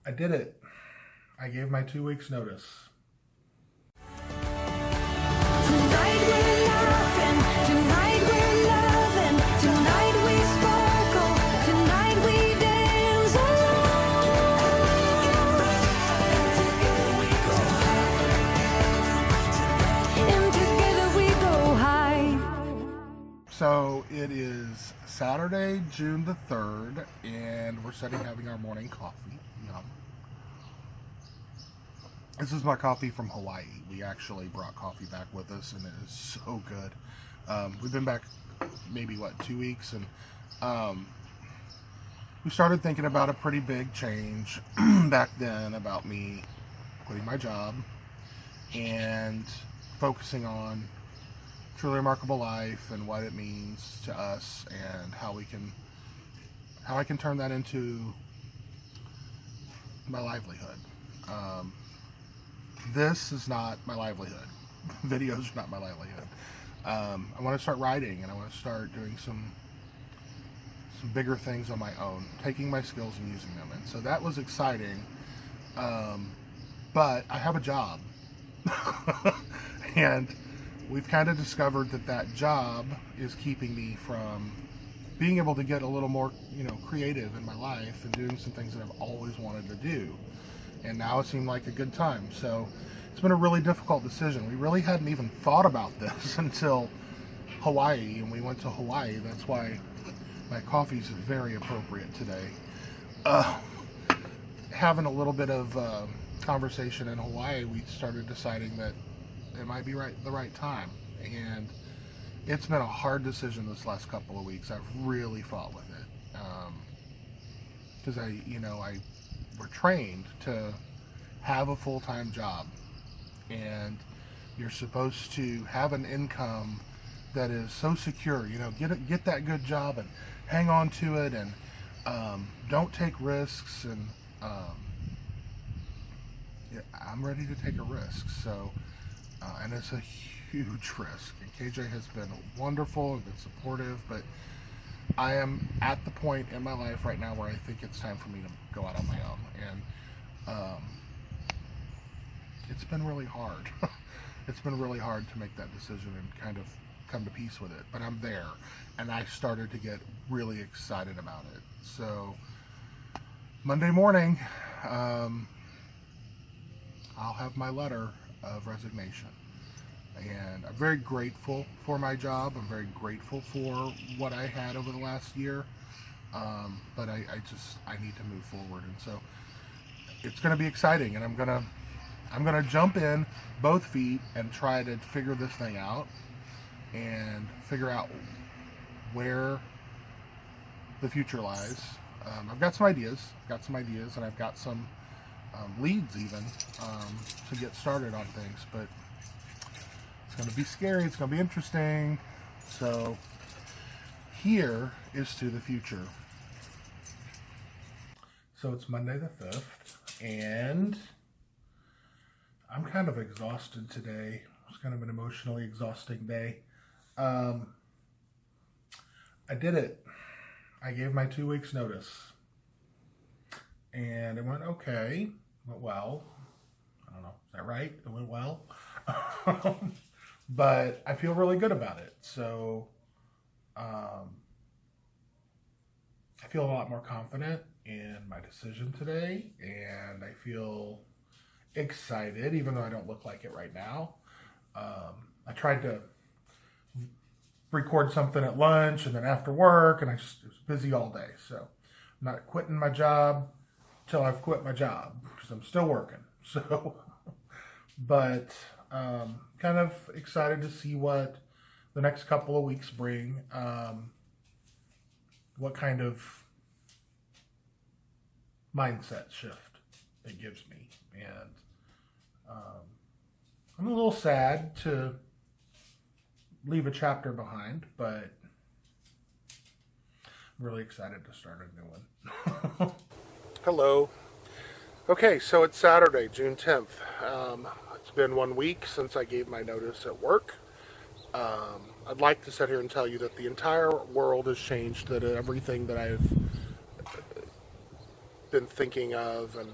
I did it. I gave my 2 weeks notice. Tonight we're laughing, tonight we're loving, tonight we sparkle, tonight we dance alone. And together we go high. So it is Saturday, June the 3rd, and we're sitting having our morning coffee. Yum. This is my coffee from Hawaii. We actually brought coffee back with us, and it is so good. We've been back maybe, 2 weeks, and we started thinking about a pretty big change back then about me quitting my job and focusing on truly remarkable life and what it means to us and how I can turn that into my livelihood. This is not my livelihood. Videos are not my livelihood. I want to start writing, and I want to start doing some bigger things on my own, taking my skills and using them. And so that was exciting. But I have a job. And we've kind of discovered that job is keeping me from being able to get a little more, creative in my life and doing some things that I've always wanted to do. And now it seemed like a good time. So it's been a really difficult decision. We really hadn't even thought about this until Hawaii, and we went to Hawaii. That's why my coffee's very appropriate today. Having a little bit of conversation in Hawaii, we started deciding that it might be the right time. And it's been a hard decision this last couple of weeks. I've really fought with it. Because we're trained to have a full-time job, and you're supposed to have an income that is so secure. Get that good job and hang on to it, and don't take risks. And I'm ready to take a risk. So, and it's a huge risk. And KJ has been wonderful and been supportive, but I am at the point in my life right now where I think it's time for me to go out on my own. And it's been really hard. It's been really hard to make that decision and kind of come to peace with it. But I'm there, and I started to get really excited about it. So Monday morning, I'll have my letter of resignation. And I'm very grateful for my job. I'm very grateful for what I had over the last year. But I need to move forward. And so it's going to be exciting. And I'm going to jump in both feet and try to figure this thing out and figure out where the future lies. I've got some ideas. And I've got some leads even to get started on things. But it's going to be scary. It's going to be interesting. So here is to the future. So it's Monday the 5th, and I'm kind of exhausted today. It's kind of an emotionally exhausting day. I did it. I gave my 2 weeks notice, and it went okay. It went well. I don't know. Is that right? It went well. But I feel really good about it. So I feel a lot more confident in my decision today, and I feel excited, even though I don't look like it right now. I tried to record something at lunch and then after work, and I was busy all day. So I'm not quitting my job till I've quit my job, because I'm still working. So, but kind of excited to see what the next couple of weeks bring. What kind of mindset shift it gives me. And I'm a little sad to leave a chapter behind, but I'm really excited to start a new one. Hello. Okay, so it's Saturday, June 10th. It's been 1 week since I gave my notice at work. I'd like to sit here and tell you that the entire world has changed, that everything that I've been thinking of and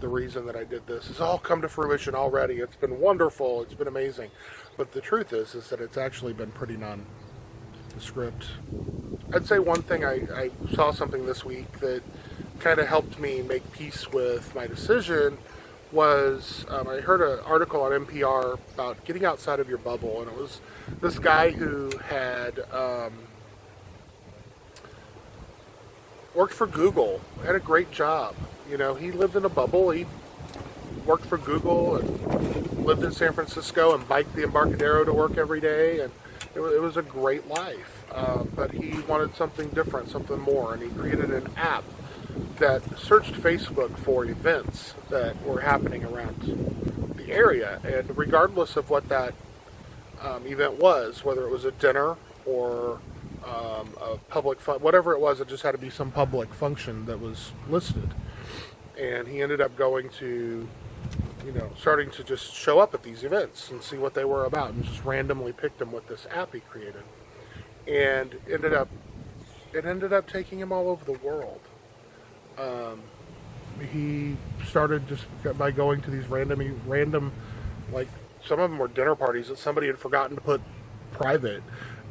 the reason that I did this has all come to fruition already. It's been wonderful. It's been amazing. But the truth is that it's actually been pretty nondescript. I'd say one thing, I saw something this week that kind of helped me make peace with my decision was I heard an article on NPR about getting outside of your bubble, and it was this guy who had worked for Google, had a great job. You know, he lived in a bubble. He worked for Google and lived in San Francisco and biked the Embarcadero to work every day, and it was a great life. But he wanted something different, something more, and he created an app that searched Facebook for events that were happening around the area, and regardless of what that event was, whether it was a dinner or a public whatever it was, it just had to be some public function that was listed. And he ended up going to, starting to just show up at these events and see what they were about, and just randomly picked them with this app he created, and it ended up taking him all over the world. He started just by going to these random, like, some of them were dinner parties that somebody had forgotten to put private,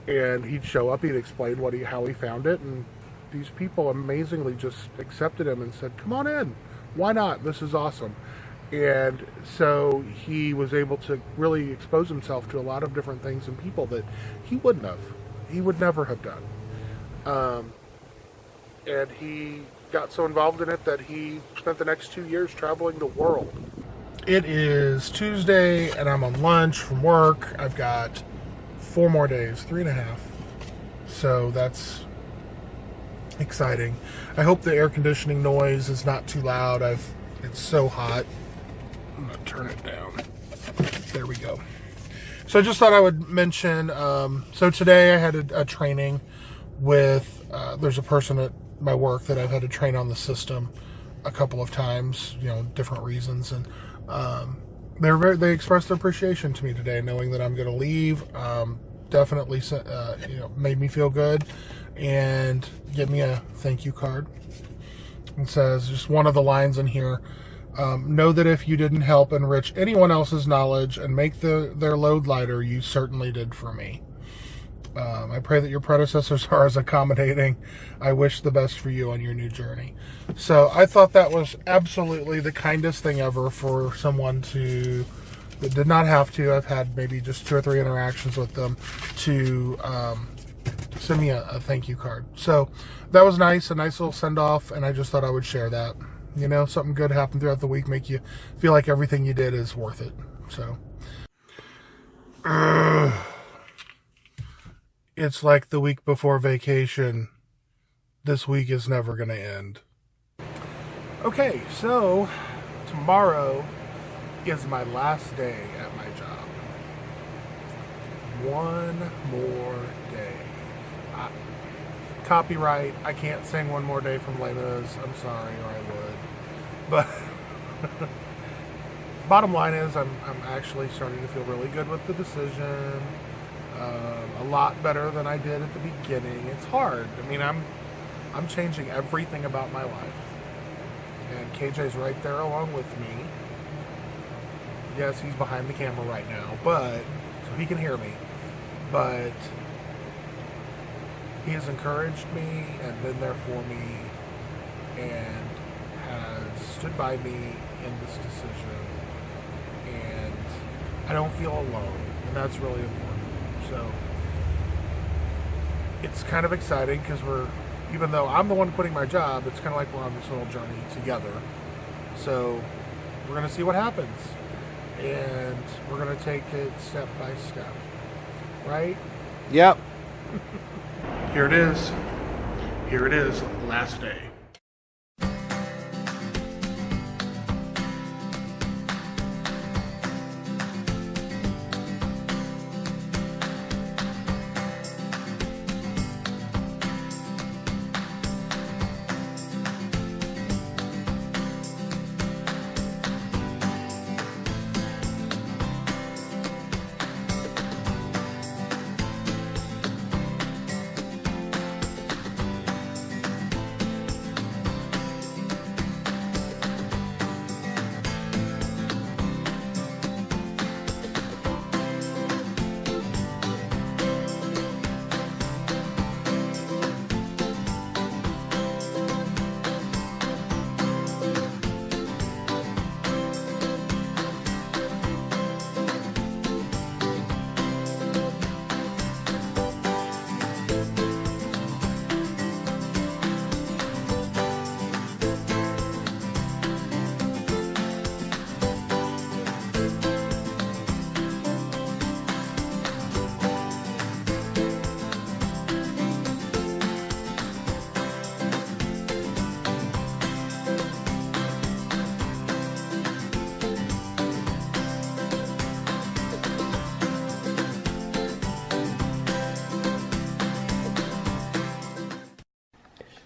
and he'd show up, he'd explain how he found it, and these people amazingly just accepted him and said, "Come on in, why not? This is awesome." And so he was able to really expose himself to a lot of different things and people that he would never have done. And he got so involved in it that he spent the next 2 years traveling the world. It is Tuesday, and I'm on lunch from work. I've got 4 more days, 3.5. So that's exciting. I hope the air conditioning noise is not too loud. It's so hot. I'm gonna turn it down. There we go. So I just thought I would mention, so today I had a training with, there's a person at my work that I've had to train on the system a couple of times, different reasons. And they expressed their appreciation to me today, knowing that I'm going to leave. Definitely, made me feel good, and give me a thank you card. It says, just one of the lines in here, know that if you didn't help enrich anyone else's knowledge and make their load lighter, you certainly did for me. I pray that your predecessors are as accommodating. I wish the best for you on your new journey. So I thought that was absolutely the kindest thing ever for someone that did not have to. I've had maybe just 2 or 3 interactions with them to send me a thank you card. So that was nice, a nice little send off, and I just thought I would share that. Something good happened throughout the week, make you feel like everything you did is worth it. So it's like the week before vacation. This week is never going to end. Okay, so tomorrow is my last day at my job. One more day. Copyright, I can't sing One More Day from Les Mis. I'm sorry, or I would. But bottom line is I'm actually starting to feel really good with the decision. A lot better than I did at the beginning. It's hard. I mean, I'm changing everything about my life. And KJ's right there along with me. Yes, he's behind the camera right now, so he can hear me. But he has encouraged me and been there for me and has stood by me in this decision. And I don't feel alone, and that's really important. So it's kind of exciting because even though I'm the one quitting my job, it's kind of like we're on this little journey together. So we're going to see what happens. And we're going to take it step by step. Right? Yep. Here it is. Here it is, last day.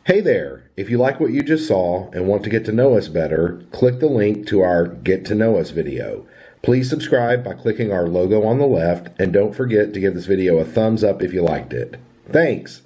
Hey there! If you like what you just saw and want to get to know us better, click the link to our Get to Know Us video. Please subscribe by clicking our logo on the left, and don't forget to give this video a thumbs up if you liked it. Thanks!